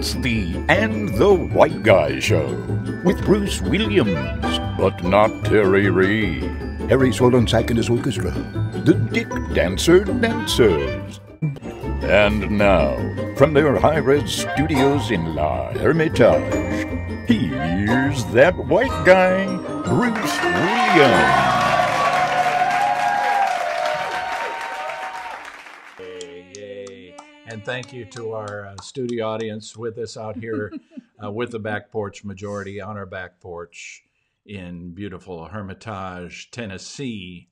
It's the And the White Guy Show with Bruce Williams, but not Terry Ree. Harry Solonsak and his orchestra, the Dick Dancer Dancers. And now, from their high-res studios in La Hermitage, here's that white guy, Bruce Williams. And thank you to our studio audience with us out here with the Back Porch Majority on our back porch in beautiful Hermitage, Tennessee,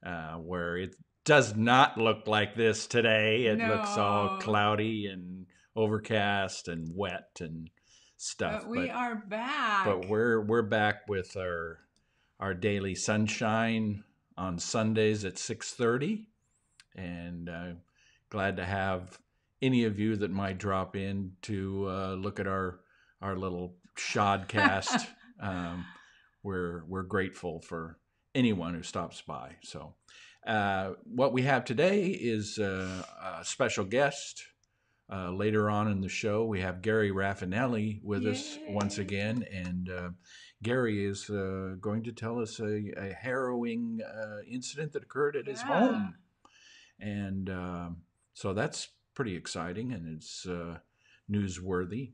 where it does not look like this today. It looks all cloudy and overcast and wet and stuff. But we are back. But we're back with our daily sunshine on Sundays at 6:30, and glad to have any of you that might drop in to look at our little shodcast. We're grateful for anyone who stops by. So what we have today is a special guest. Later on in the show, we have Gary Raffanelli with us once again. And Gary is going to tell us a harrowing incident that occurred at his home. And so that's pretty exciting, and it's newsworthy.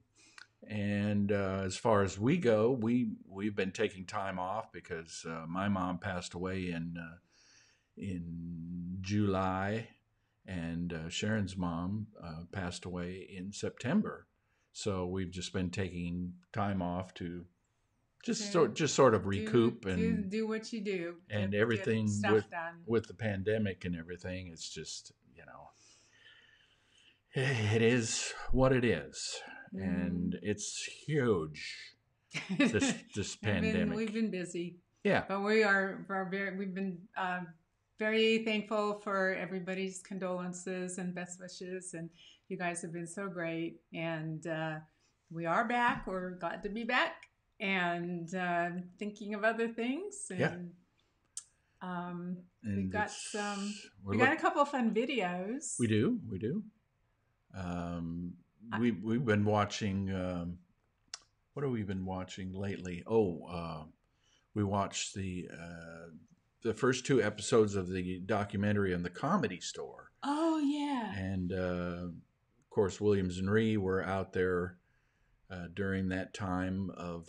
And as far as we go, we've been taking time off because my mom passed away in July, and Sharon's mom passed away in September. So we've just been taking time off to just sort of recoup and do what you do, and everything with the pandemic and everything. It's just, it is what it is, and it's huge. This pandemic. We've been busy. Yeah, but we've been very thankful for everybody's condolences and best wishes, and you guys have been so great. And we are back. We're glad to be back, and thinking of other things. And, we got a couple of fun videos. We do. We've been watching. What have we been watching lately? We watched the first two episodes of the documentary on the Comedy Store. Oh yeah. And of course, Williams and Ree were out there during that time of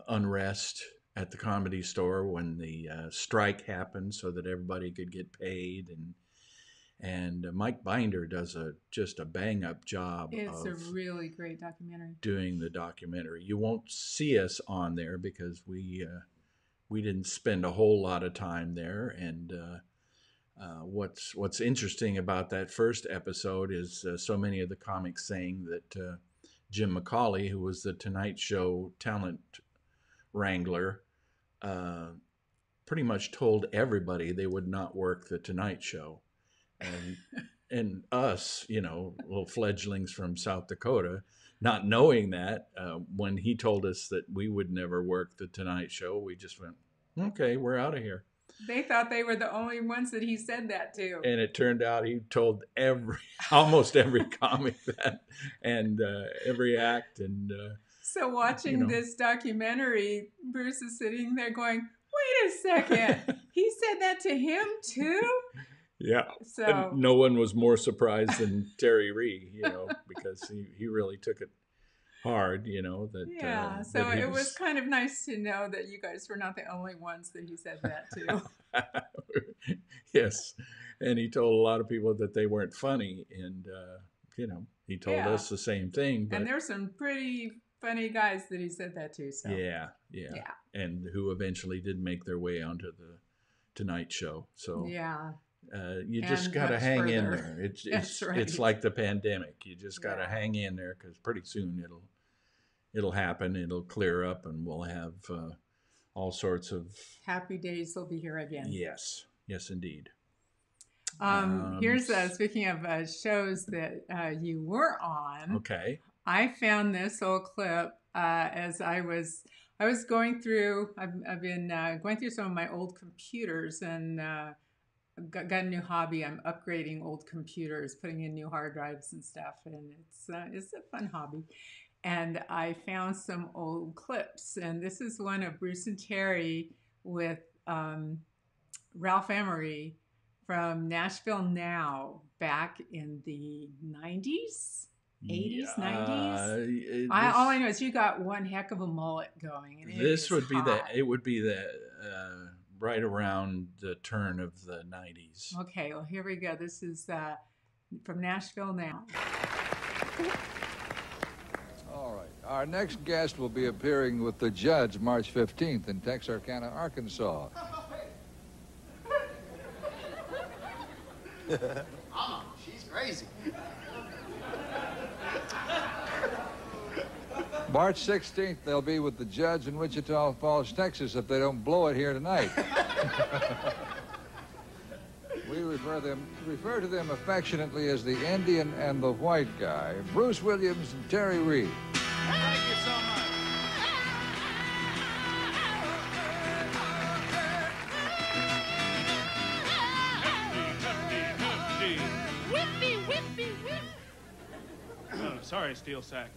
unrest at the Comedy Store when the strike happened, so that everybody could get paid. And Mike Binder does just a bang-up job. It's a really great documentary. Doing the documentary. You won't see us on there because we didn't spend a whole lot of time there. And what's interesting about that first episode is so many of the comics saying that Jim McCauley, who was the Tonight Show talent wrangler, pretty much told everybody they would not work the Tonight Show. And us, little fledglings from South Dakota, not knowing that, when he told us that we would never work the Tonight Show, we just went, okay, we're out of here. They thought they were the only ones that he said that to. And it turned out he told almost every comic that, and every act. And so watching this documentary, Bruce is sitting there going, wait a second, he said that to him too? Yeah. So and no one was more surprised than Terry Ree, because he really took it hard, that. Yeah. So that it was kind of nice to know that you guys were not the only ones that he said that to. Yes. And he told a lot of people that they weren't funny. And, he told us the same thing. But, and there's some pretty funny guys that he said that to. So. Yeah. And who eventually did make their way onto the Tonight Show. So yeah. You just got to hang in there. It's like the pandemic. You just got to hang in there, because pretty soon it'll happen. It'll clear up, and we'll have all sorts of happy days will be here again. Yes, indeed. Here's speaking of shows that you were on. Okay. I found this old clip as I was going through. I've been going through some of my old computers and. Got a new hobby. I'm upgrading old computers, putting in new hard drives and stuff, and it's a fun hobby. And I found some old clips, and this is one of Bruce and Terry with Ralph Emery from Nashville Now back in the 90s, 80s, 90s. All I know is you got one heck of a mullet going. And it would be the right around the turn of the 90s. Okay, well, here we go. This is from Nashville Now. All right. Our next guest will be appearing with the judge March 15th in Texarkana, Arkansas. Mama, she's crazy. March 16th, they'll be with the judge in Wichita Falls, Texas, if they don't blow it here tonight. We refer to them affectionately as the Indian and the White Guy, Bruce Williams and Terry Ree. Thank you so much. Sorry, Steel Sack.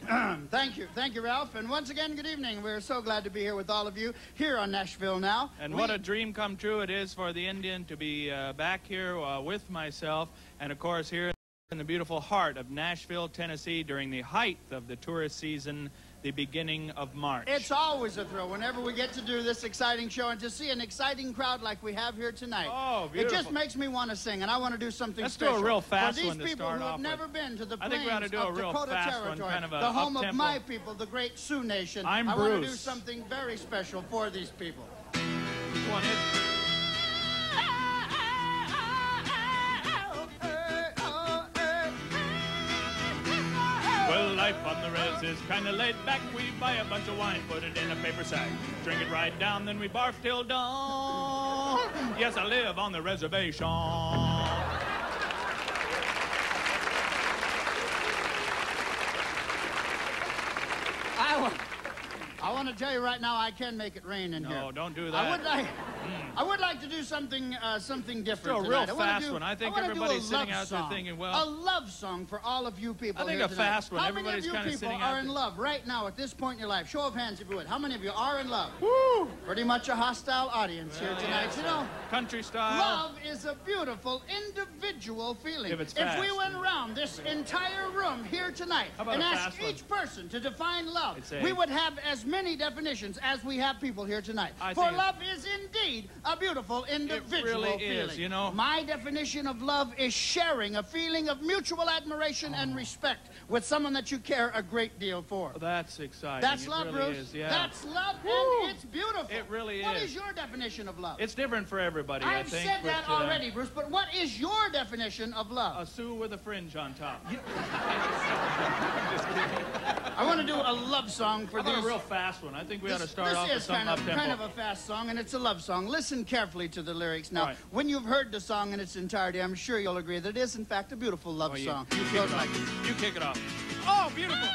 Thank you, Ralph. And once again, good evening. We're so glad to be here with all of you here on Nashville Now. And what a dream come true it is for the Indian to be back here with myself. And, of course, here in the beautiful heart of Nashville, Tennessee, during the height of the tourist season, the beginning of March. It's always a thrill whenever we get to do this exciting show and to see an exciting crowd like we have here tonight. Oh, beautiful. It just makes me want to sing, and I want to do something Let's special. do a real fast one to start off with. For these people who have never been to the I think we ought to plains do a of real Dakota fast Territory, one, kind of a the home of up-tempo. my people, the great Sioux Nation. I want to do Bruce. something very special for these people. Which one is Well, life on the res is kind of laid back. We buy a bunch of wine, put it in a paper sack, drink it right down, then we barf till dawn. Yes, I live on the reservation. I want to tell you right now, I can make it rain in here. No, don't do that. I would like to do something different Do a tonight. real fast one. I think everybody's sitting out there song. thinking, A well, love song for all of you people I think here a tonight. fast one. How many of Everybody's you kind of people sitting are out in there. love right now at this point in your life? Show of hands if you would. How many of you are in love? Woo! Pretty much a hostile audience here tonight. You know, Country style. love is a beautiful individual feeling. If it's we fast. went around this entire room here tonight How about and a asked fast one? each person to define love, I'd say- we would have as many definitions as we have people here tonight. I For think love is indeed a beautiful individual really feeling. is, you know. My definition of love is sharing a feeling of mutual admiration and respect with someone that you care a great deal for. Oh, that's exciting. That's It love, really Bruce. is, yeah. That's love, Woo. and it's beautiful. It really What is. is your definition of love? It's different for everybody, I I've think. said that but, already, Bruce, but what is your definition of love? A Sioux with a fringe on top. I want to do a love song for How about these. a real fast one? I think we ought to start off This with is something up-tempo. kind of a fast song, and it's a love song. Listen carefully to the lyrics. Now, Right. when you've heard the song in its entirety, I'm sure you'll agree that it is, in fact, a beautiful love song. You kick Goes it like off. You kick it off. Oh, beautiful.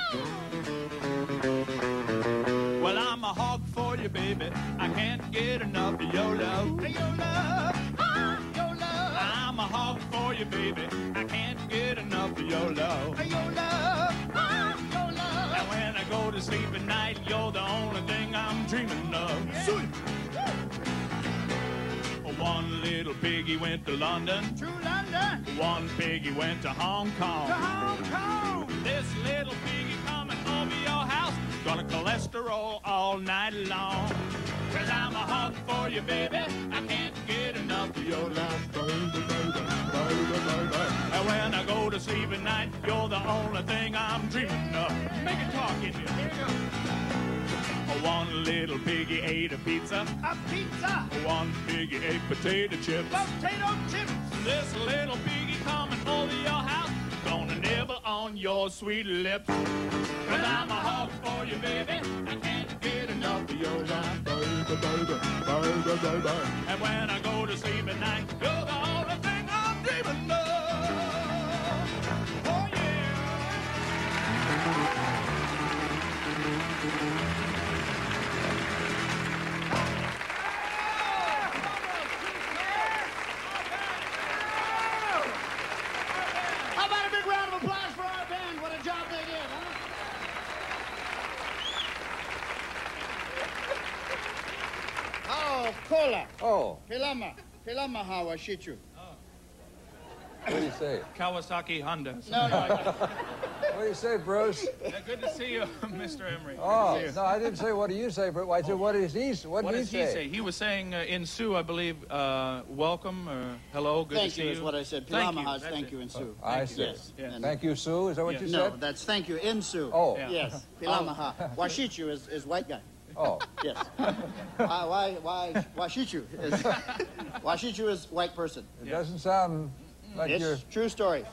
Well, I'm a hog for you, baby. I can't get enough of your love. your love, your love, I'm a hog for you, baby. I can't get enough of your love. your love, your love. And when I go to sleep at night, you're the only thing I'm dreaming of. Sweet. One little piggy went to London. To London, One piggy went to Hong Kong. to Hong Kong. This little piggy coming over your house, gonna cholesterol all night long. Cause I'm a hog for you, baby. I can't get enough of your love. Baby, baby, baby, baby. And when I go to sleep at night, you're the only thing I'm dreaming of. Make it talk in you. Here you go. One little piggy ate a pizza. A pizza, One piggy ate potato chips. potato chips. This little piggy coming over your house, gonna nibble on your sweet lips. Cause I'm a hog for you, baby. I can't get enough of your love. Baby, baby, baby, baby. And when I go to sleep at night, you're the only thing I'm dreaming of. Oh, yeah. How about a big round of applause for our band? What a job they did, huh? Oh, cola. Oh, Pilama hawashichu. what do you say? Kawasaki Honda. No, no. What do you say, Bruce? Good to see you, Mr. Emery. Oh, Good to see you. no, I didn't say what do you say, but I said what does he say? What does he say? He was saying in Sioux, I believe, welcome or hello, good Thank to see you you. is what I said. Thank you, Pilama is that's thank it. you in Sioux. I see. Yes. Yeah. And- Thank you, Sue. Is that what you No, said? that's thank you in Sioux. Oh, Yeah. Yes. Pilamaha. Washichu is white guy. oh. Yes. Washichu is white person. It doesn't sound like you're. It's true story.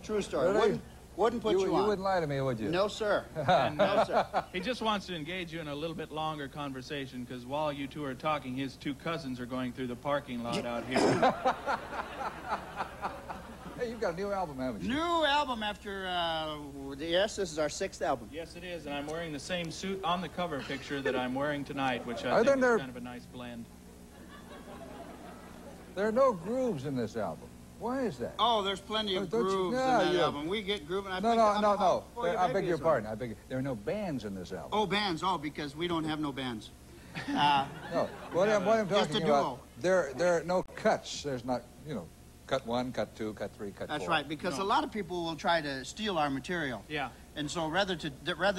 True story. Really? Wouldn't put you You on. wouldn't lie to me, would you? No, sir. And, No, sir. he just wants to engage you in a little bit longer conversation because while you two are talking, his two cousins are going through the parking lot out here. Hey, you've got a new album, haven't you? New album after, yes, this is our 6th album. Yes, it is, and I'm wearing the same suit on the cover picture that I'm wearing tonight, which I Are think is there- kind of a nice blend. There are no grooves in this album. Why is that? Oh, there's plenty of Don't you- grooves no, in that yeah. album. We get grooving. No. I beg your pardon. There are no bands in this album. Oh, bands. Oh, because we don't have no bands. No. What I'm Just talking a about, there are no cuts. There's not, cut 1, cut 2, cut 3, cut 4. That's right, because a lot of people will try to steal our material. Yeah. And so rather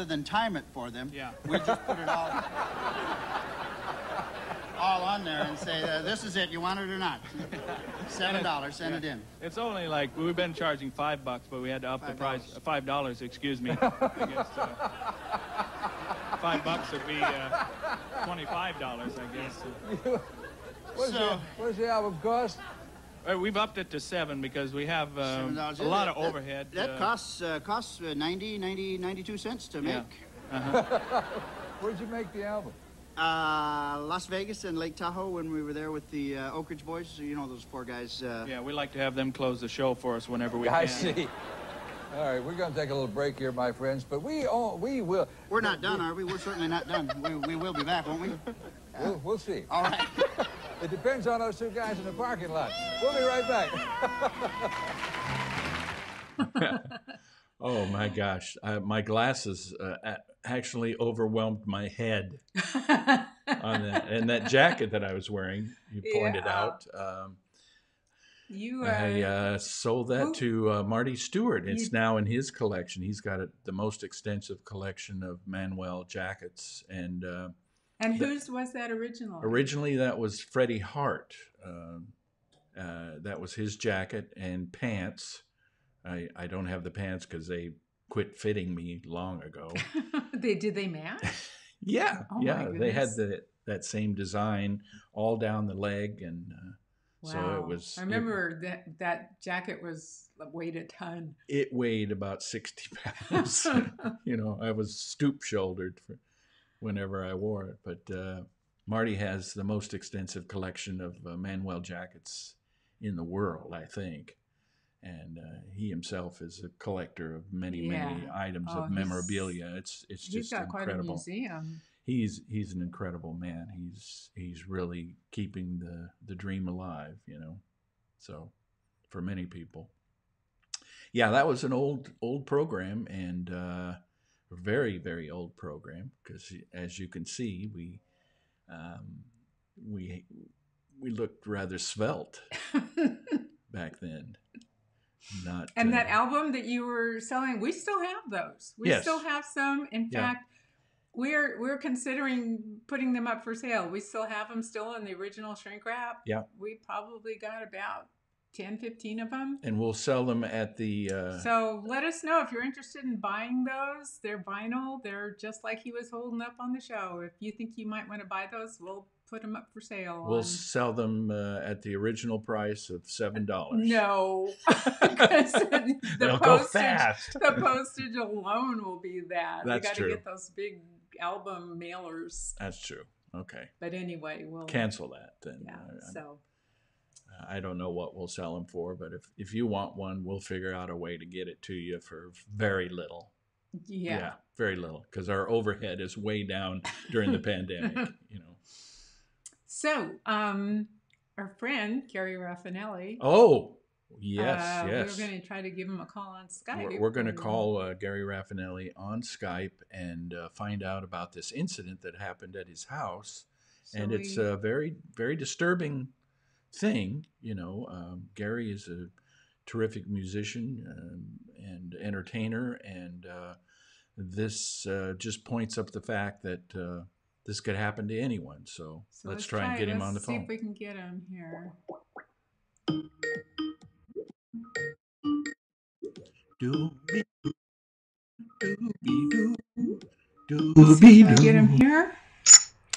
than time it for them, Yeah. we just put it all on there and say, this is it. You want it or not? $7. Send it in. It's only like we've been charging $5, but we had to up the price. $5, excuse me. I guess $5 would be $25, I guess. What does the album cost? We've upped it to $7 because we have $7. a lot of overhead. That costs 92 cents to make. Yeah. Where'd you make the album? Las Vegas and Lake Tahoe when we were there with the Oak Ridge Boys. You know those 4 guys. Yeah, we like to have them close the show for us whenever we I can. see. All right, we're going to take a little break here, my friends, but we will. We're not done, are we? We're certainly not done. We will be back, won't we? We'll see. All right. It depends on those 2 guys in the parking lot. We'll be right back. Oh my gosh, my glasses actually overwhelmed my head on that, and that jacket that I was wearing. You pointed out. I sold that to Marty Stewart. It's now in his collection. He's got the most extensive collection of Manuel jackets, and whose was that originally? originally that was Freddie Hart. That was his jacket and pants. I don't have the pants because they quit fitting me long ago. Did they match? Yeah, Oh, yeah. my They had goodness. that same design all down the leg, and Wow. So it was. I remember that jacket weighed a ton. It weighed about 60 pounds. I was stoop-shouldered whenever I wore it. But Marty has the most extensive collection of Manuel jackets in the world, I think. And he himself is a collector of many items of memorabilia. It's just he's got incredible. Quite a museum. He's an incredible man. He's really keeping the dream alive, So for many people. Yeah, that was an old program, and a very, very old program, because as you can see, we looked rather svelte back then. And that album that you were selling, we still have those. We still have some. In fact, we're considering putting them up for sale. We still have them still in the original shrink wrap. Yeah. We probably got about 10, 15 of them. And we'll sell them at the... So let us know if you're interested in buying those. They're vinyl. They're just like he was holding up on the show. If you think you might want to buy those, we'll put them up for sale. We'll sell them at the original price of $7. No. Because They'll go fast. The postage alone will be that. That's we got true. to get those big album mailers. That's true. Okay. But anyway, we'll cancel that then. Yeah. So I don't know what we'll sell them for, but if you want one, we'll figure out a way to get it to you for very little. Yeah, very little, because our overhead is way down during the pandemic. So, our friend Gary Raffanelli. Oh, yes. We're going to try to give him a call on Skype. We're going to call Gary Raffanelli on Skype and find out about this incident that happened at his house. And it's a very, very disturbing thing. Gary is a terrific musician and entertainer, and this just points up the fact that this could happen to anyone. So let's try and get him on the phone. See if we can get him here. Get him here.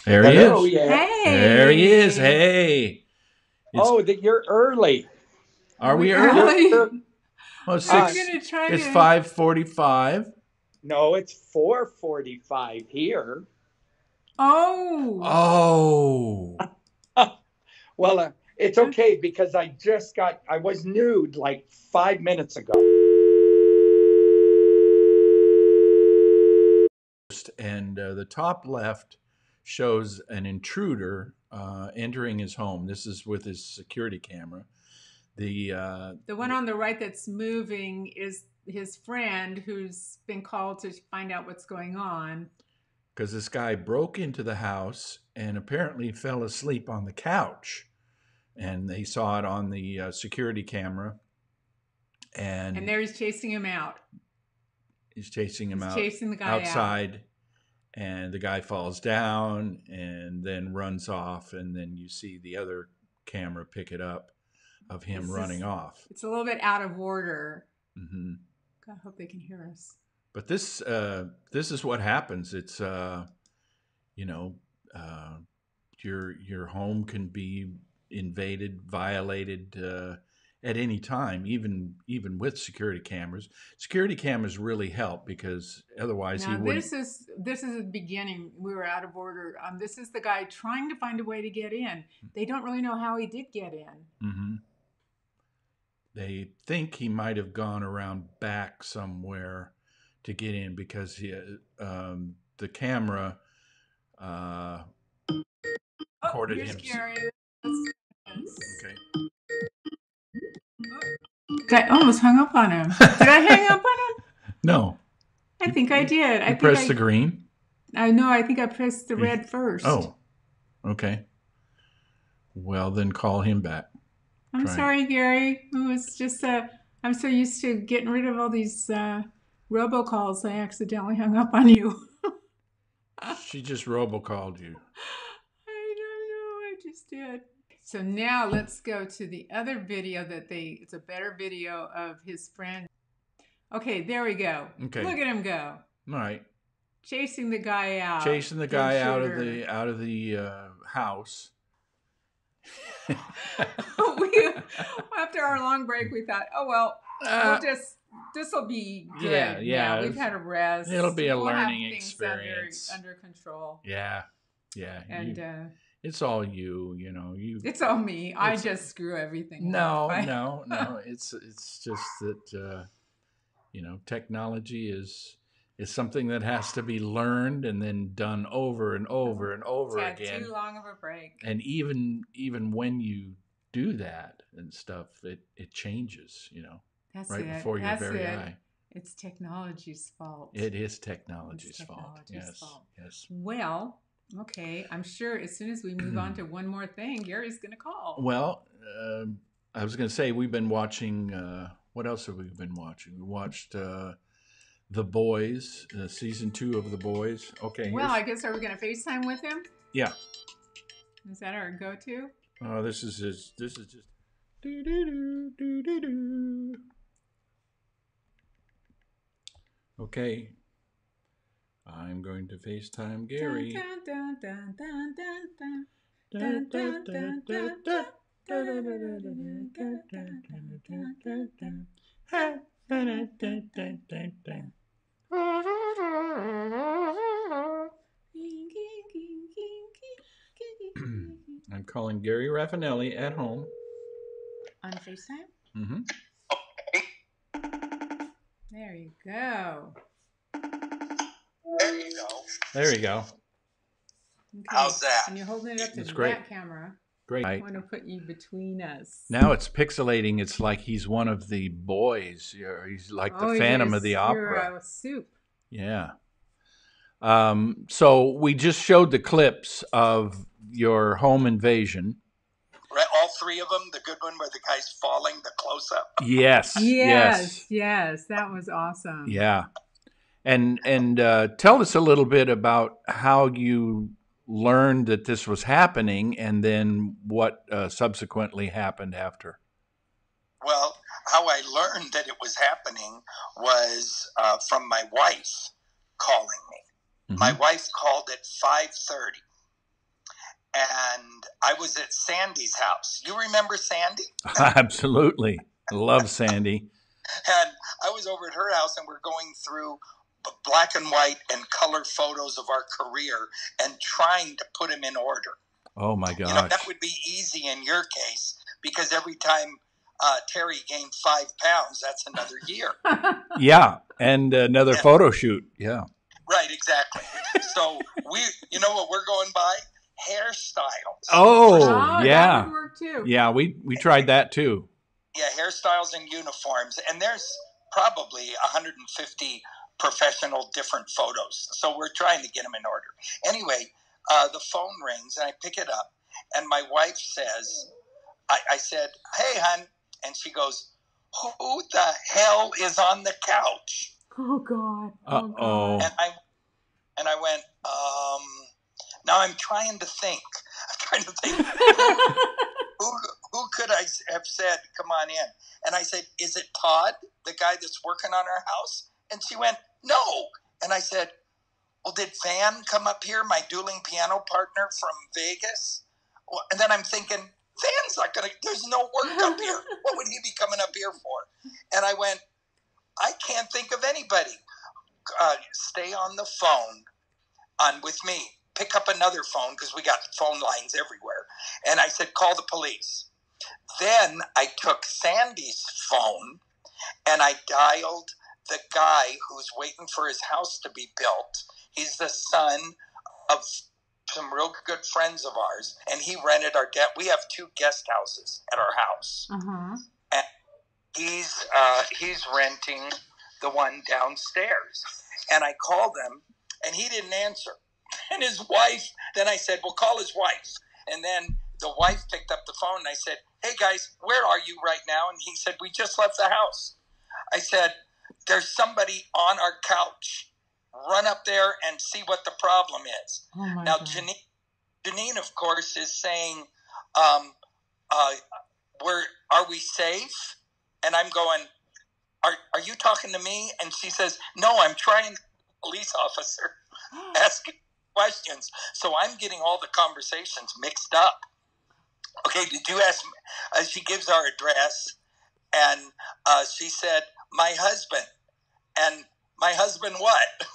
There he is. Yeah. Hey. There he is. Hey. You're early. Are we early? Oh, I'm gonna try it's 5:45. No, it's 4:45 here. Oh. Well, it's okay because I was nude like 5 minutes ago. And the top left shows an intruder entering his home. This is with his security camera. The one on the right that's moving is his friend who's been called to find out what's going on. Because this guy broke into the house and apparently fell asleep on the couch. And they saw it on the security camera. And there he's chasing him out. He's chasing him out. Chasing the guy outside. out. And the guy falls down and then runs off. And then you see the other camera pick it up of him running off. It's a little bit out of order. Mm-hmm. God, I hope they can hear us. But this is what happens. It's your home can be invaded, violated at any time, even with security cameras. Security cameras really help because otherwise he wouldn't. This is the beginning. We were out of order. This is the guy trying to find a way to get in. They don't really know how he did get in. Mm-hmm. They think he might have gone around back somewhere to get in because the camera recorded him. Gary. Okay. I almost hung up on him. Did I hang up on him? No. I think I did. You pressed the green? I know. I think I pressed the red first. Oh, okay. Well, then call him back. I'm sorry, Gary. It was just I'm so used to getting rid of all these robocalls. I accidentally hung up on you. She just robocalled you. I don't know. I just did. So now let's go to the other video it's a better video of his friend. Okay, there we go. Okay. Look at him go. All right. Chasing the guy out. Chasing the guy out of the house. After our long break, we thought, oh well, this will be good. Yeah. We've had a rest. It'll be a We'll learning have things experience. under control. Yeah. And it's all you. it's all me. I just screw everything up. No. It's just that technology is something that has to be learned and then done over and over and over again. Too long of a break. And even when you do that and stuff, it changes. That's right it. before your very eye. It's technology's fault. It is technology's fault. Yes. Well, okay. I'm sure as soon as we move on to one more thing, Gary's going to call. Well, I was going to say we've been watching. What else have we been watching? We watched The Boys, season 2 of The Boys. Okay. Well, I guess are we going to FaceTime with him? Yeah. Is that our go-to? Oh, this is just. Do. Okay. I'm going to FaceTime Gary. I'm calling Gary Raffanelli at home. On FaceTime? Mm-hmm. There you go. There you go. Okay. How's that? And you're holding it up to great. that camera. Great. I want to put you between us. Now it's pixelating. It's like he's one of the boys. He's like the Phantom of the Opera. Soup. Yeah. So we just showed the clips of your home invasion. Right, all 3 of them. The good one where the guy's falling, the close-up. Yes. That was awesome. Yeah. And tell us a little bit about how you learned that this was happening and then what subsequently happened after. Well, how I learned that it was happening was from my wife calling me. Mm-hmm. My wife called at 5:30. And I was at Sandy's house. You remember Sandy? Absolutely. Love Sandy. And I was over at her house and we're going through black and white and color photos of our career and trying to put them in order. Oh my gosh. That would be easy in your case because every time Terry gained 5 pounds, that's another year. Yeah. And another photo shoot. Yeah. Right, exactly. So you know what we're going by? Hairstyles. Oh, yeah. That would work too. Yeah, we tried that too. Yeah, hairstyles and uniforms. And there's probably 150 professional different photos. So we're trying to get them in order. Anyway, the phone rings and I pick it up. And my wife says, I said, "Hey, hon." And she goes, "Who the hell is on the couch?" Oh, God. Uh-oh. And I went, now I'm trying to think. Who could I have said, "Come on in"? And I said, "Is it Todd, the guy that's working on our house?" And she went, "No." And I said, "Well, did Van come up here, my dueling piano partner from Vegas?" Well, and then I'm thinking, Van's not going to, there's no work up here. What would he be coming up here for? And I went, I can't think of anybody. Stay on the phone with me. Pick up another phone because we got phone lines everywhere. And I said, "Call the police." Then I took Sandy's phone and I dialed the guy who's waiting for his house to be built. He's the son of some real good friends of ours, and he rented we have 2 guest houses at our house. Uh-huh. And he's renting the one downstairs. And I called him, and he didn't answer. And his wife, then I said, "Well, call his wife." And then the wife picked up the phone, and I said, "Hey, guys, where are you right now?" And he said, "We just left the house." I said, "There's somebody on our couch. Run up there and see what the problem is." Oh my now, God. Janine, of course, is saying, are we safe? And I'm going, are you talking to me? And she says, "No, I'm trying to be a police officer asking questions." So I'm getting all the conversations mixed up. Okay, did you ask me? she gives our address, and she said, "My husband," and my husband what?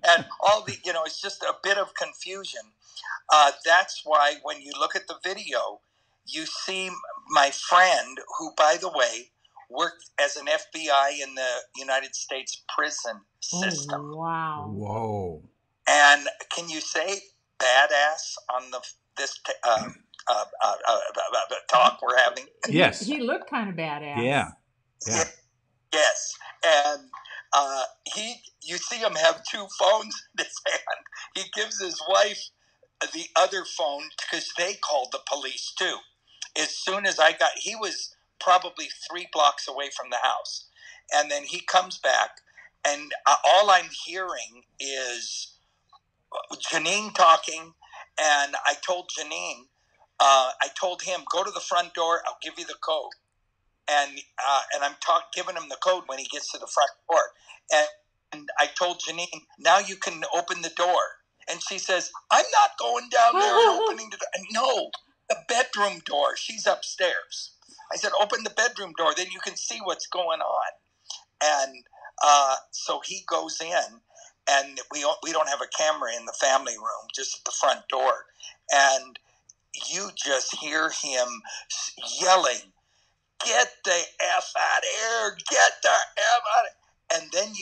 And all the, it's just a bit of confusion. That's why when you look at the video, you see my friend, who, by the way, worked as an FBI in the United States prison system. Oh, wow. Whoa. And can you say badass on this talk we're having? Yes. He looked kind of badass. Yeah. Yeah. Yes. And you see him have two phones in his hand. He gives his wife the other phone because they called the police too. As soon as he was probably 3 blocks away from the house. And then he comes back, and all I'm hearing is Janine talking. And I told Janine, I told him, go to the front door, I'll give you the code. And I'm giving him the code when he gets to the front door. And I told Janine, now you can open the door. And she says, I'm not going down there and opening the door. And no, the bedroom door. She's upstairs. I said, open the bedroom door, then you can see what's going on. And so he goes in, and we don't have a camera in the family room, just at the front door. And you just hear him yelling, get the F out of here, get the F out of here. And then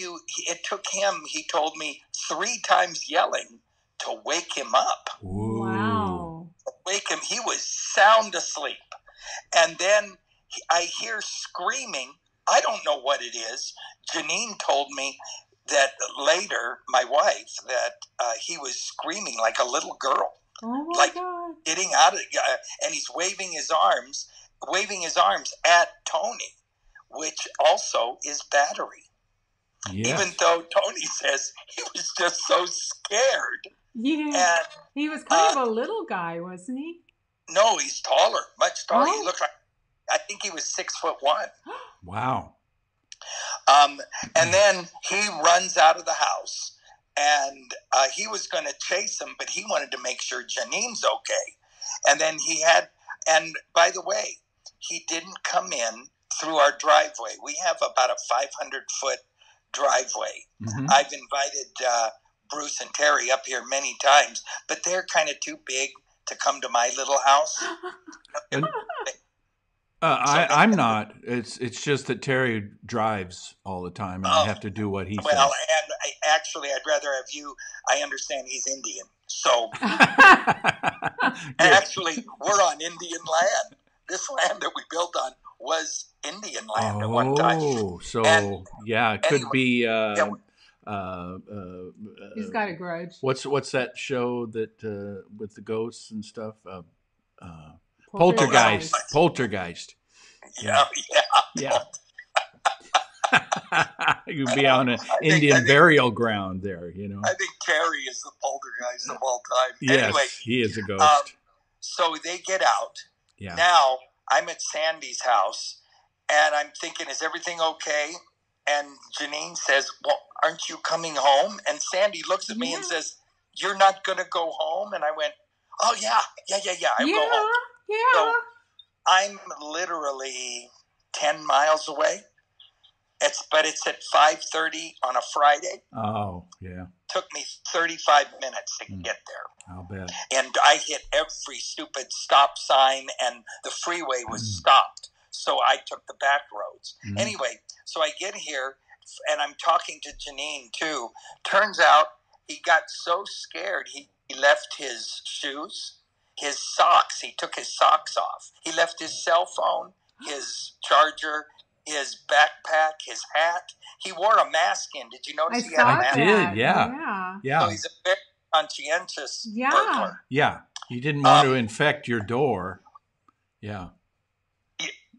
it took him, he told me, 3 times yelling to wake him up. Ooh. Wow. Wake him. He was sound asleep. And then I hear screaming. I don't know what it is. Janine told me that later, my wife, that he was screaming like a little girl. Oh my like God. Getting out of and he's waving his arms at Tony, which also is battery. Yes. Even though Tony says he was just so scared. Yeah. And He was kind of a little guy, wasn't he? no, he's taller, much taller. Oh. He looked like, I think he was 6'1". Wow. And then he runs out of the house, and he was going to chase him, but he wanted to make sure Janine's okay. And then and by the way, he didn't come in through our driveway. We have about a 500-foot driveway. Mm-hmm. I've invited Bruce and Terry up here many times, but they're kind of too big to come to my little house. And, I'm not. It's just that Terry drives all the time, and I have to do what he says. Well, and actually, I'd rather have you. I understand he's Indian, so actually, we're on Indian land. This land that we built on was Indian land at one time. Oh, so and yeah, it could be. He's got a grudge. What's that show that with the ghosts and stuff? Poltergeist. Poltergeist. Yeah. You'd be on an Indian burial ground there, I think Terry is the poltergeist of all time. Yes, anyway, he is a ghost. So they get out. Yeah. Now I'm at Sandy's house, and I'm thinking, is everything okay? And Janine says, well, aren't you coming home? And Sandy looks at me and says, you're not going to go home? And I went, oh, yeah, I'll go home. Yeah. So I'm literally 10 miles away. But it's at 5:30 on a Friday. Oh, yeah. Took me 35 minutes to get there. I'll bet. And I hit every stupid stop sign, and the freeway was stopped. So I took the back roads. Anyway, so I get here, and I'm talking to Janine, too. Turns out he got so scared, he left his shoes, his socks. He took his socks off. He left his cell phone, his charger, his backpack, his hat. He wore a mask in. Did you notice he had a mask? I did, yeah. So he's a very conscientious burglar. Yeah. He didn't want to infect your door. Yeah.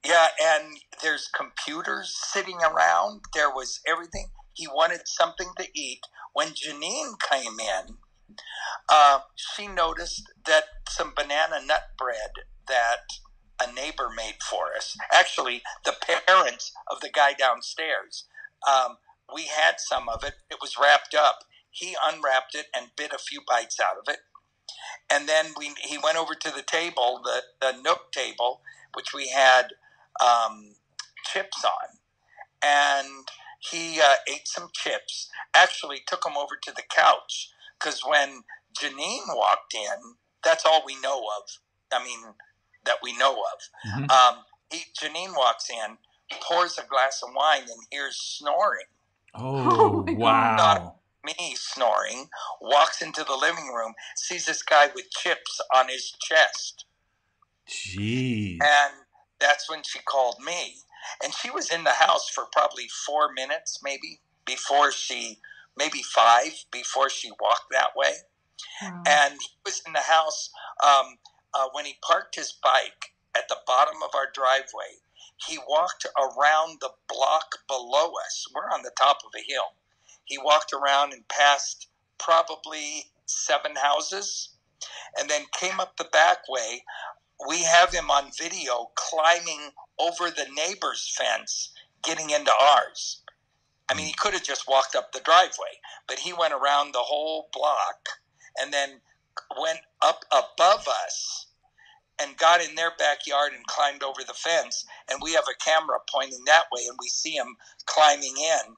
Yeah, and there's computers sitting around. There was everything. He wanted something to eat. When Janine came in, she noticed that some banana nut bread that a neighbor made for us, actually the parents of the guy downstairs, we had some of it. It was wrapped up. He unwrapped it and bit a few bites out of it. And then he went over to the table, the Nook table, which we had chips on. And he ate some chips, actually took them over to the couch, because when Janine walked in, that's all we know of. I mean, that we know of. Janine walks in, pours a glass of wine, and hears snoring. Oh, wow. Not me snoring, walks into the living room, sees this guy with chips on his chest. Jeez. And that's when she called me. And she was in the house for probably 4 minutes, maybe 5 before she walked that way. Wow. And he was in the house when he parked his bike at the bottom of our driveway. He walked around the block below us. We're on the top of a hill. He walked around and passed probably 7 houses and then came up the back way. We have him on video climbing over the neighbor's fence, getting into ours. I mean, he could have just walked up the driveway, but he went around the whole block and then went up above us and got in their backyard and climbed over the fence. And we have a camera pointing that way, and we see him climbing in.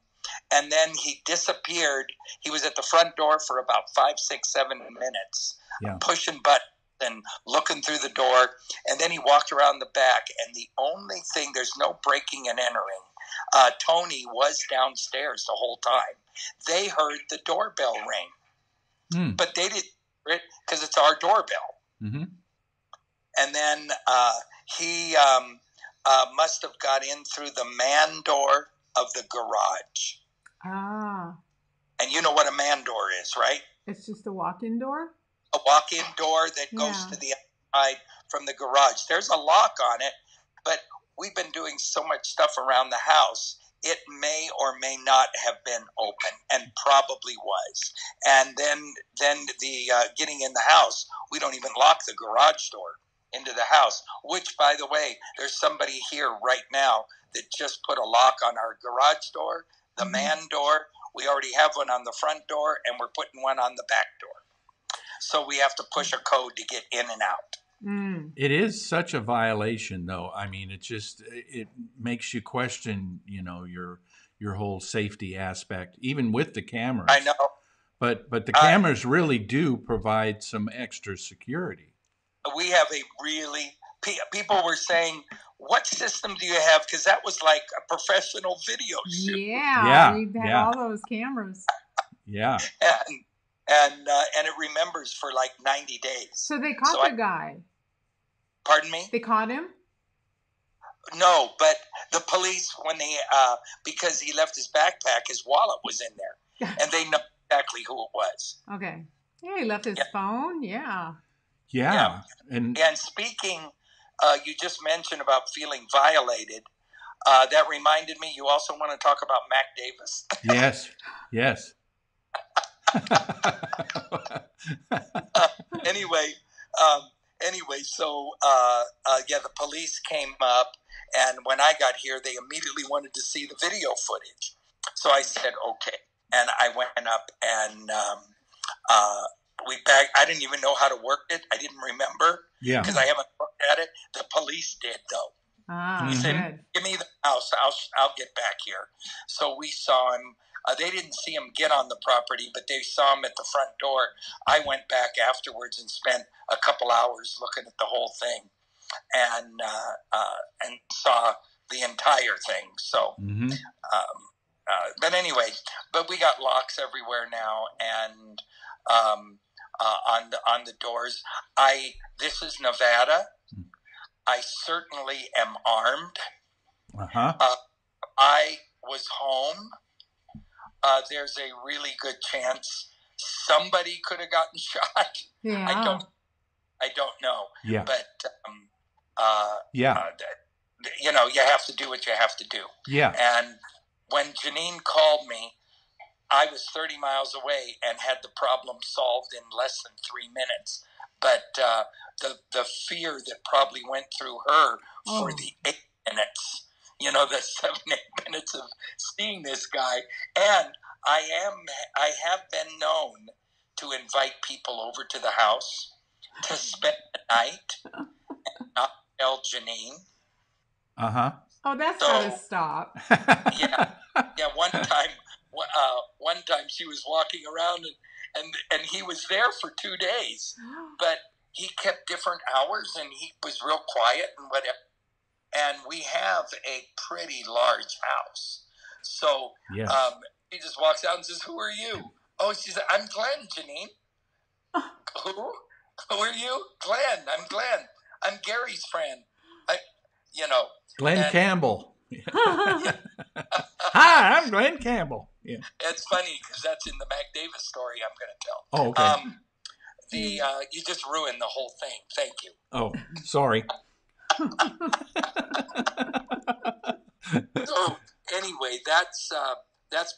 And then he disappeared. He was at the front door for about 5, 6, 7 minutes, pushing buttons and looking through the door. And then he walked around the back. And the only thing, there's no breaking and entering. Tony was downstairs the whole time. They heard the doorbell ring, but they didn't hear it because it's our doorbell. Mm-hmm. And then he must have got in through the man door of the garage. Ah. And you know what a man door is, right? It's just a walk-in door? A walk-in door that goes to the outside from the garage. There's a lock on it, but we've been doing so much stuff around the house, it may or may not have been open, and probably was. And then the getting in the house, we don't even lock the garage door into the house, which, by the way, there's somebody here right now that just put a lock on our garage door, the man door. We already have one on the front door, and we're putting one on the back door. So we have to push a code to get in and out. It is such a violation, though. I mean, it makes you question, your whole safety aspect, even with the cameras. I know. But the cameras really do provide some extra security. We have people were saying, what system do you have? Because that was like a professional video shoot. Yeah. We've had all those cameras. Yeah. And it remembers for like 90 days. So they caught the guy. Pardon me? They caught him? No, but the police, when because he left his backpack, his wallet was in there. And they know exactly who it was. Okay. Yeah, he left his phone. Yeah. Yeah. And speaking, you just mentioned about feeling violated. That reminded me, you also want to talk about Mac Davis. Yes. Anyway, so the police came up, and when I got here, they immediately wanted to see the video footage. So I said, okay. And I went up and I didn't even know how to work it. I didn't remember because I haven't looked at it. The police did, though. He said, give me the house. I'll get back here. So we saw him. They didn't see him get on the property, but they saw him at the front door. I went back afterwards and spent a couple hours looking at the whole thing and saw the entire thing. So, but anyway, we got locks everywhere now, and on the doors. This is Nevada. I certainly am armed. I was home. There's a really good chance somebody could have gotten shot. Yeah. I don't know. Yeah. But you have to do what you have to do. Yeah. And when Janine called me, I was 30 miles away and had the problem solved in less than 3 minutes. But the fear that probably went through her for the 8 minutes, the 7, 8 minutes of seeing this guy. And I have been known to invite people over to the house. to spend the night and not tell Janine. Uh-huh. Oh, that's So- gotta stop. Yeah, one time she was walking around and he was there for 2 days, but he kept different hours and he was real quiet and whatever. And we have a pretty large house. So Yes. he just walks out and says, "Who are you?" Oh, she said, "I'm Glenn, Janine." Who? Who are you? Glenn. I'm Glenn. I'm Gary's friend. Glenn and- Campbell. Hi, I'm Glenn Campbell. Yeah. It's funny because that's in the Mac Davis story I'm going to tell. Oh, okay. You just ruined the whole thing. Thank you. Oh, sorry. So anyway, that's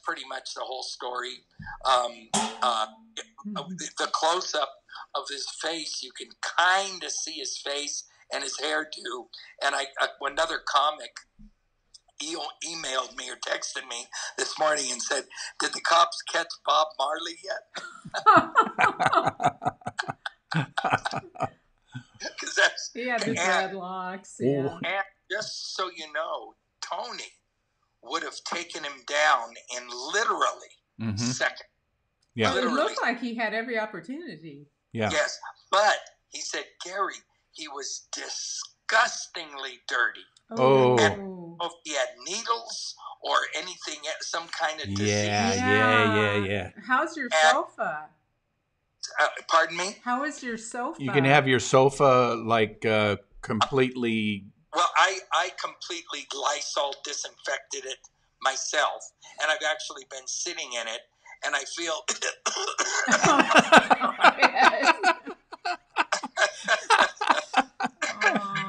pretty much the whole story. The close up of his face, you can kind of see his face and his hairdo. And another comic emailed me or texted me this morning and said, "Did the cops catch Bob Marley yet?" Because that's He had the dreadlocks. Yeah. and just so you know, Tony would have taken him down in literally seconds. Yeah. It looked like he had every opportunity. Yeah. Yes, but he said, Gary, he was disgustingly dirty. Oh. And if he had needles or anything, some kind of disease. Yeah. How's your sofa? Pardon me? How is your sofa? You can have your sofa like completely. Well, I completely Lysol disinfected it myself, and I've actually been sitting in it, and I feel.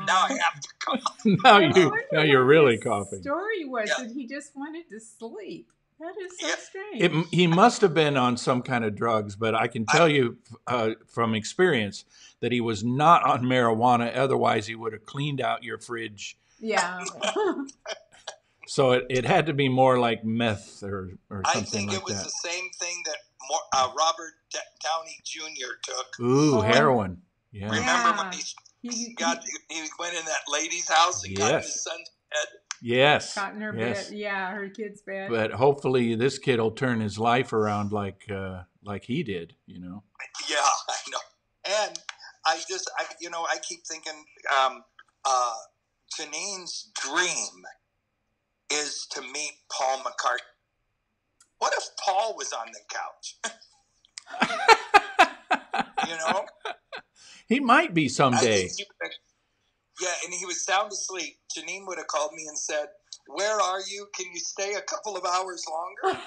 Now I have to cough. Now you're really coughing. The story was that he just wanted to sleep. That is so strange. He must have been on some kind of drugs, but I can tell you from experience that he was not on marijuana. Otherwise, he would have cleaned out your fridge. Yeah. So it had to be more like meth or something like that. I think it was the same thing that Robert Downey Jr. took. Ooh, heroin. Yeah. Remember when he went in that lady's house and got in his son's bed? Yes. Got in her bed. Yeah, her kid's bed. But hopefully this kid will turn his life around like he did, you know. Yeah, I know. And I keep thinking Janine's dream is to meet Paul McCartney. What if Paul was on the couch? You know? He might be someday. Yeah, and he was sound asleep. Janine would have called me and said, "Where are you? Can you stay a couple of hours longer?"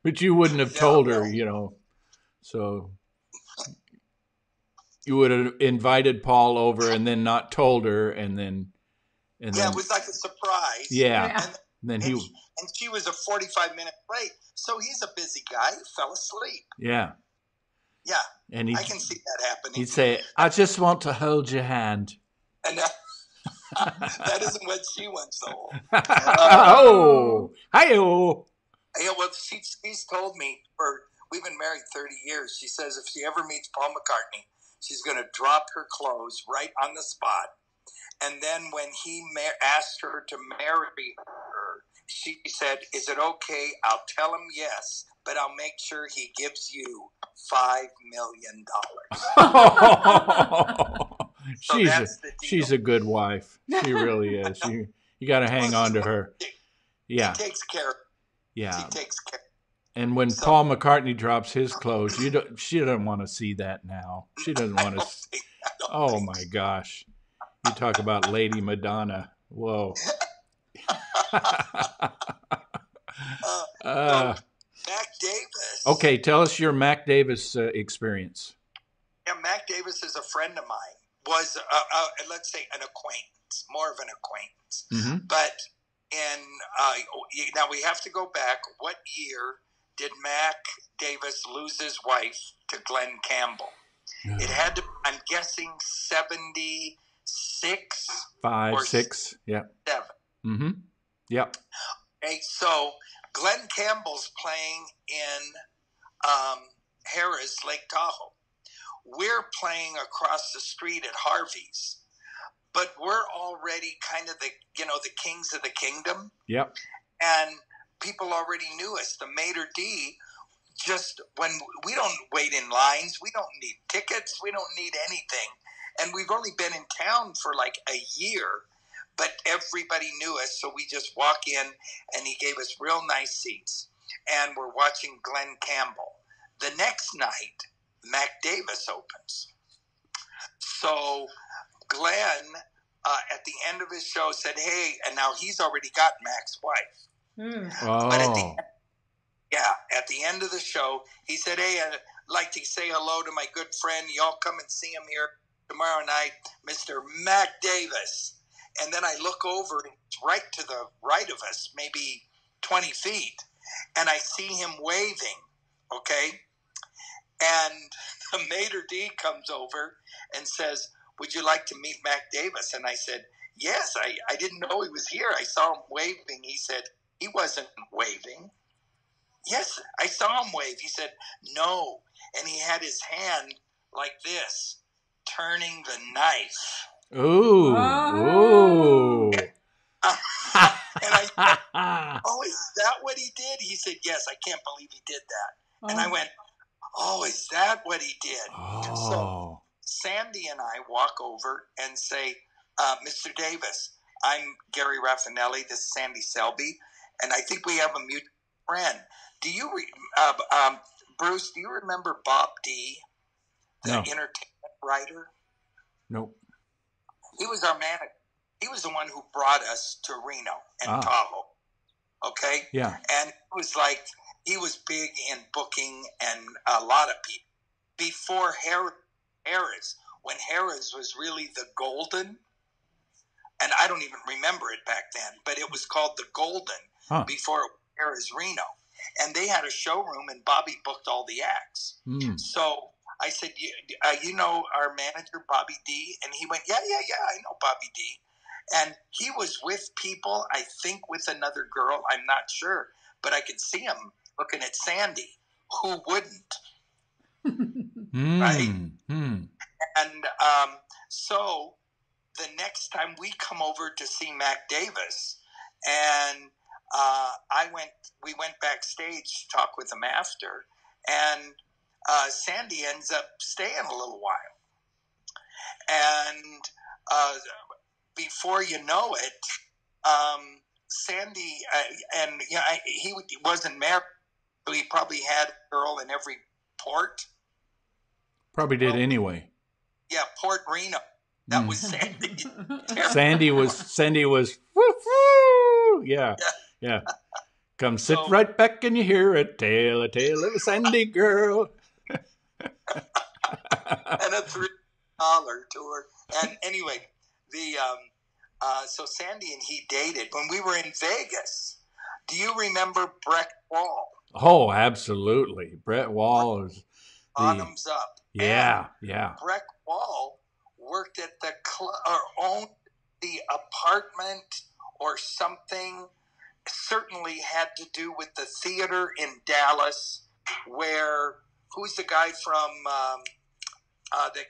But you wouldn't have told her, you know. So you would have invited Paul over and then not told her, and then it was like a surprise. Yeah. And she was a 45-minute late, so he's a busy guy. He fell asleep. Yeah. Yeah, and I can see that happening. He'd say, "I just want to hold your hand." And that isn't what she wants, though. Hi-oh. Yeah, well, she's told me, we've been married 30 years. She says if she ever meets Paul McCartney, she's going to drop her clothes right on the spot. And then when he asked her to marry her, she said, "Is it okay? I'll tell him yes, but I'll make sure he gives you $5 million." She's a good wife. She really is. You got to hang on to her. Yeah. She takes care. Yeah. She takes care. And when Paul McCartney drops his clothes, she doesn't want to see that now. She doesn't want to. Oh my gosh. You talk about Lady Madonna. Whoa. Mac Davis. Okay, tell us your Mac Davis experience. Yeah, Mac Davis is a friend of mine. Was let's say an acquaintance, more of an acquaintance. Mm-hmm. But now we have to go back. What year did Mac Davis lose his wife to Glenn Campbell? No. It had to. I'm guessing 76. 5, 6, yeah. 7. Mm-hmm. Yep. Okay, so Glenn Campbell's playing in Harrah's Lake Tahoe. we're playing across the street at Harvey's, but we're already kind of the kings of the kingdom. Yep. And people already knew us. The maitre d', just when we don't wait in lines, we don't need tickets, we don't need anything. And we've only been in town for like a year, but everybody knew us. So we just walk in, and he gave us real nice seats. And we're watching Glenn Campbell. The next night, Mac Davis opens. So Glenn, at the end of his show, said, "Hey," and now he's already got Mac's wife. Oh. But at the end of the show, he said, "Hey, I'd like to say hello to my good friend. Y'all come and see him here tomorrow night, Mr. Mac Davis." And then I look over, and it's right to the right of us, maybe 20 feet, and I see him waving, okay? And the maitre d' comes over and says, "Would you like to meet Mac Davis?" And I said, "Yes, I didn't know he was here. I saw him waving." He said, "He wasn't waving." "Yes, I saw him wave." He said, "No." And he had his hand like this, turning the knife. Ooh. Ooh. And I said, "Oh, is that what he did?" He said, "Yes, I can't believe he did that." And I went, "Oh, is that what he did?" Oh. So Sandy and I walk over and say, "Mr. Davis, I'm Gary Raffanelli. This is Sandy Selby. And I think we have a mutual friend. Do you, Bruce, do you remember Bob D., the entertainment writer?" Nope. He was our manager. He was the one who brought us to Reno and Tahoe. Okay? Yeah. And it was like, he was big in booking and a lot of people. Before Harrah's, when Harrah's was really the Golden, and I don't even remember it back then, but it was called the Golden before it was Harrah's Reno. And they had a showroom, and Bobby booked all the acts. So I said, you know our manager, Bobby D? And he went, yeah, I know Bobby D. And he was with people, I think with another girl, I'm not sure, but I could see him looking at Sandy. Who wouldn't? Right? And so the next time we come over to see Mac Davis, and we went backstage to talk with him after, and Sandy ends up staying a little while. And before you know it, Sandy, he wasn't married, so he probably had a girl in every port. Probably did anyway. Yeah, Port Reno. That was Sandy. Sandy was woo-hoo! Yeah. Come sit right back and you hear a tale of a Sandy girl. And a $3 tour. And anyway, so Sandy and he dated when we were in Vegas. Do you remember Brett Wall? Oh, absolutely. Brett Wall is Bottoms Up. Yeah. Brett Wall worked at the club or owned the apartment or something. Certainly had to do with the theater in Dallas, where who's the guy from that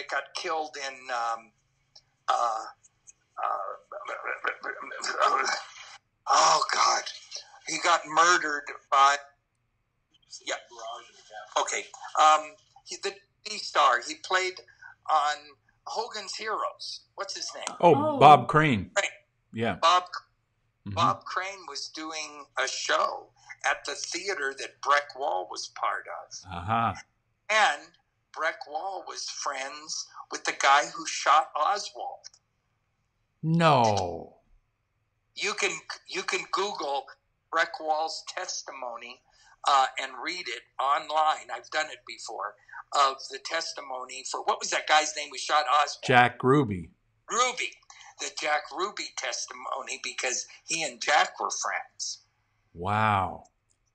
got killed in oh God, he got murdered by okay. The D-star, he played on Hogan's Heroes. What's his name? Oh, Bob Crane. Right. Yeah. Bob Crane was doing a show at the theater that Breck Wall was part of. And Breck Wall was friends with the guy who shot Oswald. No. You can Google Breck Wall's testimony and read it online. I've done it before, of the testimony for, what was that guy's name who shot Oswald? Jack Ruby. The Jack Ruby testimony, because he and Jack were friends. Wow.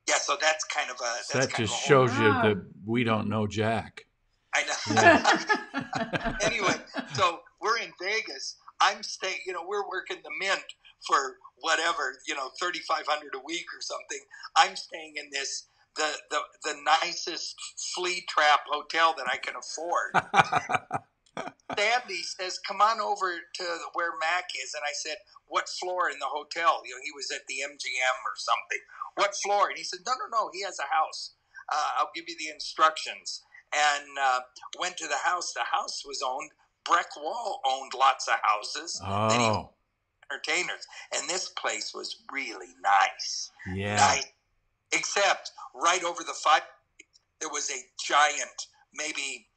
Yeah, so that's kind of a... That just shows you that we don't know Jack. I know. Yeah. Anyway, so we're in Vegas. I'm staying, we're working the Mint for whatever, $3,500 a week or something. I'm staying in this the nicest flea trap hotel that I can afford. Sandy says, "Come on over to where Mac is," and I said, "What floor in the hotel?" You know, he was at the MGM or something. "What floor?" And he said, "No, he has a house. I'll give you the instructions." And went to the house. The house was owned. Breck Wall owned lots of houses. Oh. Then he was entertainers, and this place was really nice. Yeah. Nice. Except right over the fire, there was a giant, maybe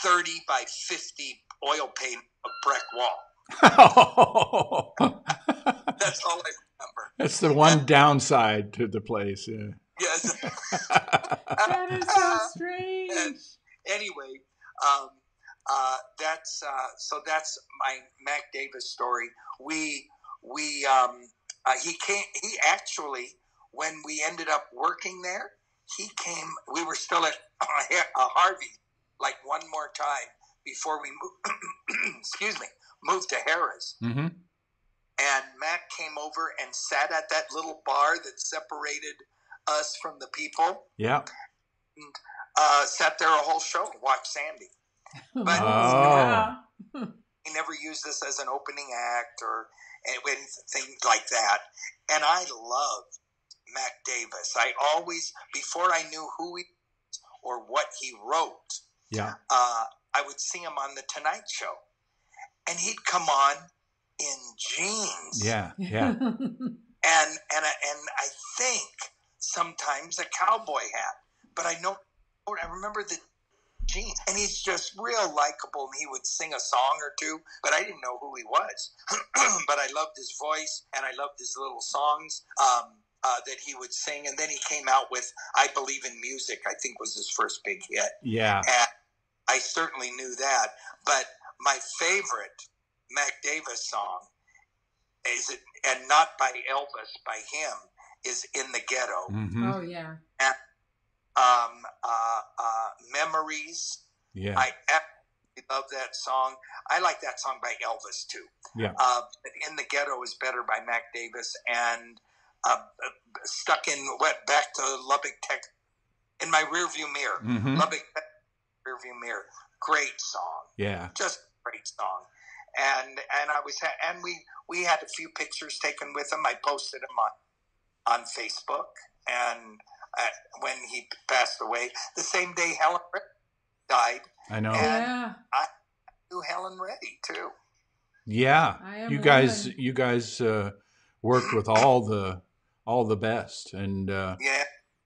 30 by 50 oil paint of Breck Wall. That's all I remember. That's the one downside to the place. Yeah. Yes. That is so strange. And anyway, that's my Mac Davis story. He actually, when we ended up working there, he came. We were still at Harvey, like one more time before we moved. Moved to Harrah's. Mm-hmm. And Mac came over and sat at that little bar that separated us from the people. Yeah. And sat there a whole show and watched Sandy. But he never used this as an opening act or anything like that. And I loved Mac Davis. I always, before I knew who he was or what he wrote, I would see him on The Tonight Show. And he'd come on in jeans. Yeah. And I think sometimes a cowboy hat. But I remember the jeans. And he's just real likable, and he would sing a song or two, but I didn't know who he was. But I loved his voice, and I loved his little songs that he would sing. And then he came out with I Believe in Music, I think was his first big hit. Yeah. And I certainly knew that. But my favorite Mac Davis song and not by Elvis, by him, is In the Ghetto. Mm-hmm. Oh, yeah. And, Memories. Yeah. I absolutely love that song. I like that song by Elvis too. Yeah. But In the Ghetto is better by Mac Davis. And back to Lubbock, Texas, in my rearview mirror. Mm-hmm. Lubbock, rearview mirror. Great song. Yeah. Just great song. And we had a few pictures taken with him. I posted them on Facebook. And when he passed away, the same day Helen Reddy died. I know. And I knew Helen Reddy too. Yeah. You guys worked with all the best, and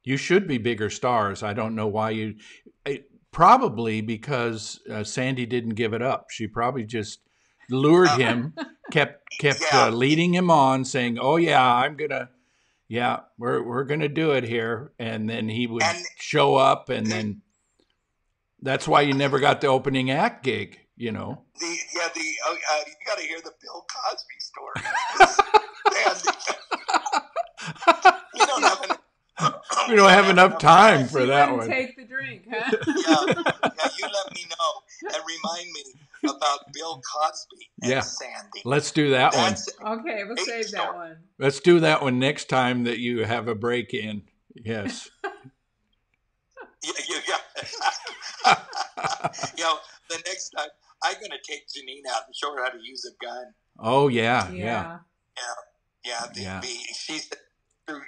you should be bigger stars. I don't know why probably because Sandy didn't give it up. She probably just lured him, kept leading him on, saying, "Oh yeah, we're gonna do it here," and then he would show up, and then that's why you never got the opening act gig, you know. You got to hear the Bill Cosby story. We don't have enough time for that one. Take the drink, huh? Yeah, you let me know and remind me about Bill Cosby and Sandy. Let's do that one. Okay, we'll save that one. Let's do that one next time that you have a break in. Yes. The next time I'm going to take Janine out and show her how to use a gun. Oh yeah.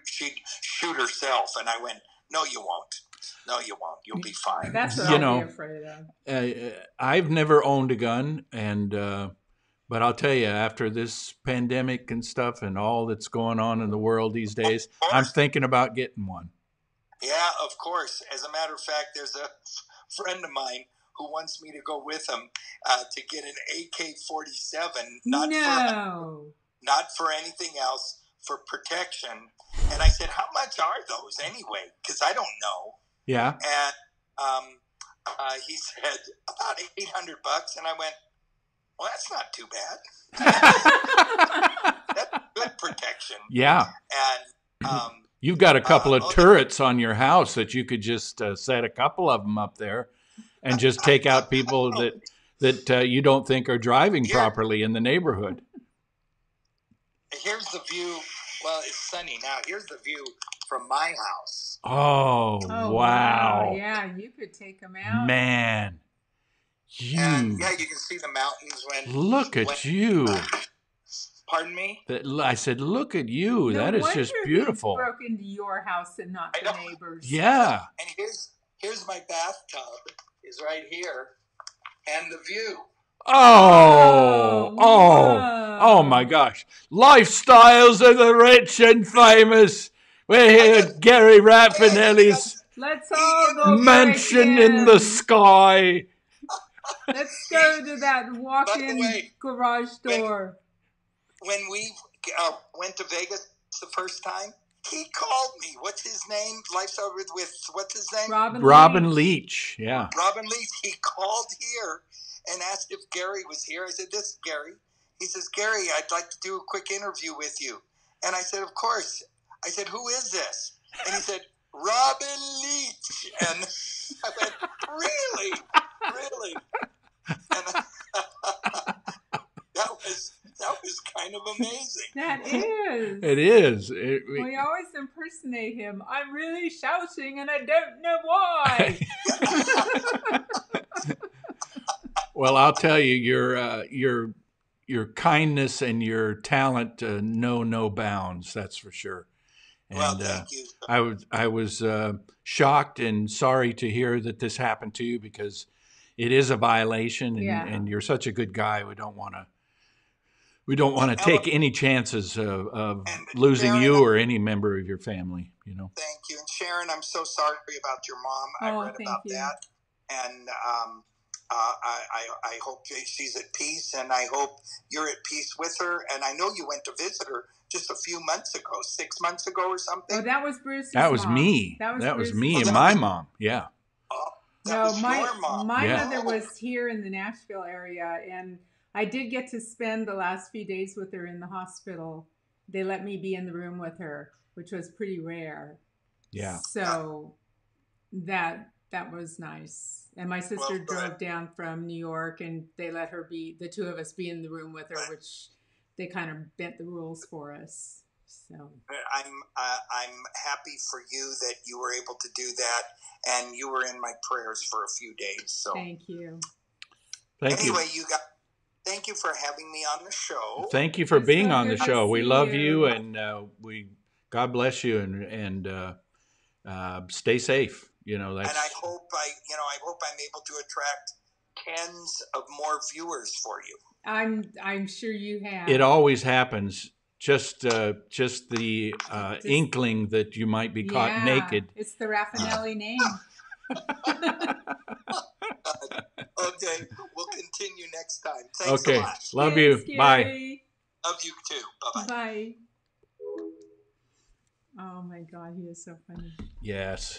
She'd shoot herself, and I went, "No, you won't. No, you won't. You'll be fine." That's what I'll be afraid of. I've never owned a gun, and but I'll tell you, after this pandemic and stuff, and all that's going on in the world these days, I'm thinking about getting one. Yeah, of course. As a matter of fact, there's a friend of mine who wants me to go with him to get an AK-47, not for anything else, for protection. And I said, "How much are those anyway? Because I don't know." Yeah. And he said, "About $800." And I went, "Well, that's not too bad. That's good protection." Yeah. And you've got a couple of turrets on your house that you could just set a couple of them up there and just take out people that you don't think are driving properly in the neighborhood. Here's the view. Well, it's sunny now. Here's the view from my house. Oh, wow. Yeah, you could take them out. Man. And yeah, you can see the mountains when. Look at you. Pardon me? I said, look at you. No that is just beautiful. He broke into your house and not the neighbors. Yeah. And here's my bathtub is right here, and the view. Oh my gosh. Lifestyles of the rich and famous. We're here at Gary Raffanelli's Let's all go mansion in the sky. Let's go to that walk-in garage door. When we went to Vegas the first time, he called me. What's his name? Lifestyle with what's his name? Robin Leach. Yeah. Robin Leach. He called here and asked if Gary was here. I said, "This is Gary." He says, "Gary, I'd like to do a quick interview with you." And I said, "Of course." I said, "Who is this?" And he said, "Robin Leach." And I went, "Really? Really?" And that was kind of amazing. That is. It is. We always impersonate him. I'm really shouting and I don't know why. Well, I'll tell you, your kindness and your talent know no bounds. That's for sure. And well, thank you. I was shocked and sorry to hear that this happened to you, because it is a violation, and you're such a good guy. We don't want to take any chances of losing Sharon, you or any member of your family. You know. Thank you, and Sharon, I'm so sorry about your mom. I read about that, and I hope she's at peace, and I hope you're at peace with her. And I know you went to visit her just a few months ago, 6 months ago or something. Oh, that was Bruce's That was mom. me. That was me and my mom. Yeah. No, my mother was here in the Nashville area, and I did get to spend the last few days with her in the hospital. They let me be in the room with her, which was pretty rare. Yeah. So that was nice. And my sister drove down from New York, and they let the two of us be in the room with her, which they kind of bent the rules for us. So I'm happy for you that you were able to do that, and you were in my prayers for a few days. So thank you. Anyway, thank you for having me on the show. Thank you for being on the show. We love you, and God bless you, and stay safe. You know, that's. And I hope I'm able to attract tens of more viewers for you. I'm sure you have. It always happens. Just the inkling that you might be caught naked. It's the Raffanelli name. Okay, we'll continue next time. Thanks a lot. Love you. Scary. Bye. Love you too. Bye-bye. Bye. Oh my God, he is so funny. Yes.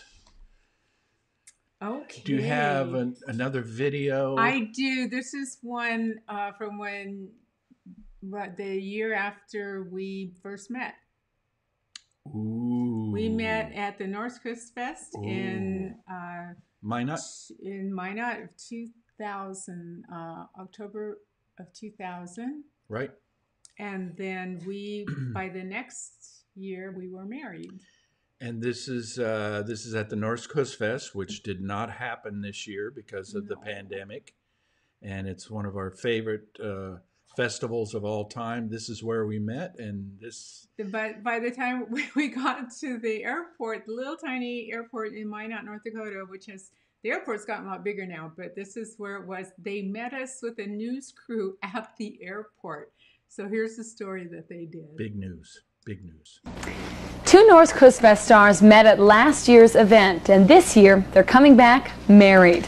Okay. Do you have another video? I do. This is one from the year after we first met. Ooh. We met at the North Coast Fest in Minot? In Minot of 2000, October of 2000. Right. And then by the next year, we were married. And this is at the North Coast Fest, which did not happen this year because of the pandemic. And it's one of our favorite festivals of all time. This is where we met, and this. But by the time we got to the airport, the little tiny airport in Minot, North Dakota, the airport's gotten a lot bigger now, but this is where it was. They met us with a news crew at the airport. So here's the story that they did. Big news. Big news. Two North Coast Fest stars met at last year's event, and this year they're coming back married.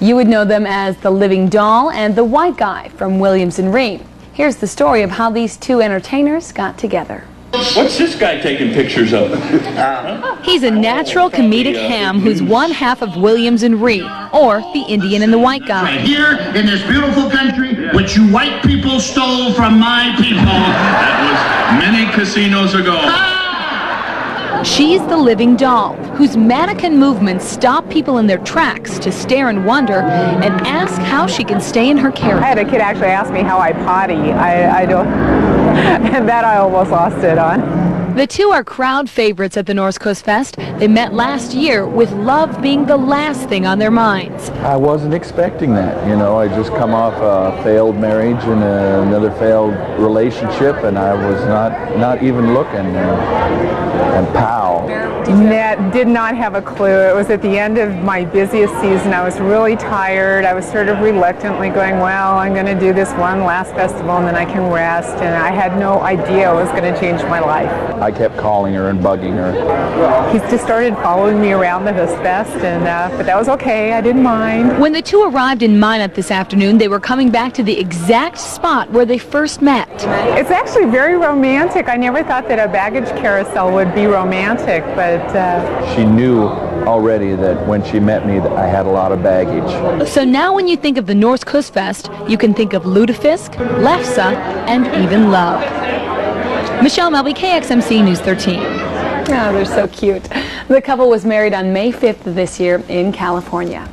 You would know them as the Living Doll and the White Guy from Williams & Rhee. Here's the story of how these two entertainers got together. What's this guy taking pictures of? He's a natural comedic ham who's one half of Williams & Rhee, or the Indian and the White Guy. Here in this beautiful country, which you white people stole from my people. That was many casinos ago. She's the Living Doll, whose mannequin movements stop people in their tracks to stare and wonder and ask how she can stay in her character. I had a kid actually ask me how I potty. I don't, and that I almost lost it on. The two are crowd favorites at the North Coast Fest. They met last year, with love being the last thing on their minds. I wasn't expecting that, you know. I just come off a failed marriage and another failed relationship, and I was not even looking, and pow. Nat did not have a clue. It was at the end of my busiest season. I was really tired. I was sort of reluctantly going, well, I'm going to do this one last festival and then I can rest, and I had no idea it was going to change my life. I kept calling her and bugging her. He just started following me around the Host Fest, but that was okay. I didn't mind. When the two arrived in Minot this afternoon, they were coming back to the exact spot where they first met. It's actually very romantic. I never thought that a baggage carousel would be romantic, but... She knew already that when she met me that I had a lot of baggage. So now when you think of the North Coast Fest, you can think of lutefisk, lefse, and even love. Michelle Melby, KXMC News 13. Oh, they're so cute. The couple was married on May 5th of this year in California.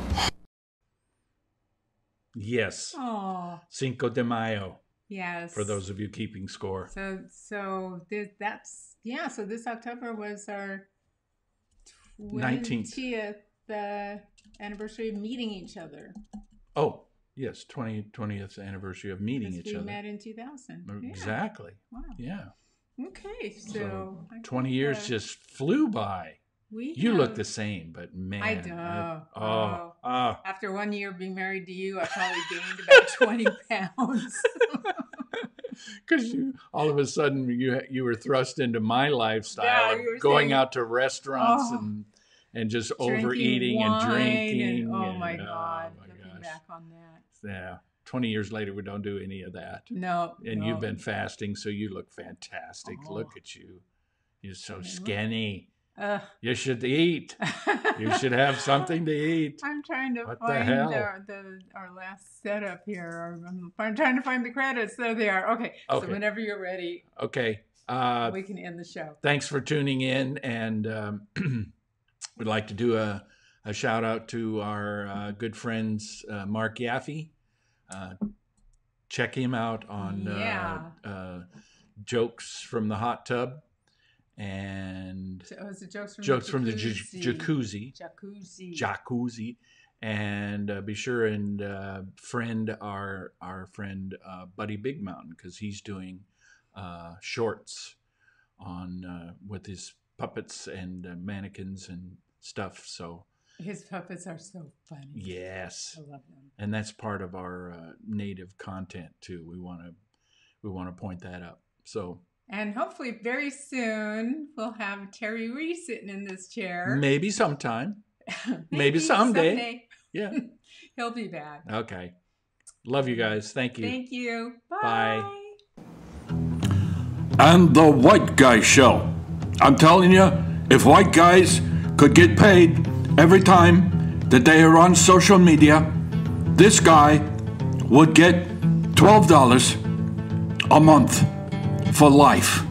Yes. Oh. Cinco de Mayo. Yes. For those of you keeping score. So this October was our 19th anniversary of meeting each other. Oh, yes, 20th anniversary of meeting each other. We met in 2000. Exactly. Yeah. Wow. Yeah. Okay, so 20 years just flew by. You look the same, but man. I do. After 1 year being married to you, I probably gained about 20 pounds. Because all of a sudden you were thrust into my lifestyle of going out to restaurants and just overeating and drinking. Oh my God! Looking back on that. Yeah, 20 years later, we don't do any of that. No. And you've been fasting, so you look fantastic. Look at you. You're so skinny. You should eat. You should have something to eat. I'm trying to find our last setup here. I'm trying to find the credits. There they are. Okay. So whenever you're ready. Okay. We can end the show. Thanks for tuning in, and we'd like to do a shout out to our good friends Mark Yaffe. Check him out on Jokes from the Hot Tub. And jokes from the jacuzzi, and be sure and friend our friend Buddy Big Mountain, because he's doing shorts on with his puppets and mannequins and stuff. So his puppets are so funny. Yes, I love them, and that's part of our native content too. We want to point that up. So. And hopefully very soon we'll have Terry Reese sitting in this chair. Maybe sometime. Maybe someday. Yeah. He'll be back. Okay. Love you guys. Thank you. Thank you. Bye. And the White Guy Show. I'm telling you, if white guys could get paid every time that they are on social media, this guy would get $12 a month for life.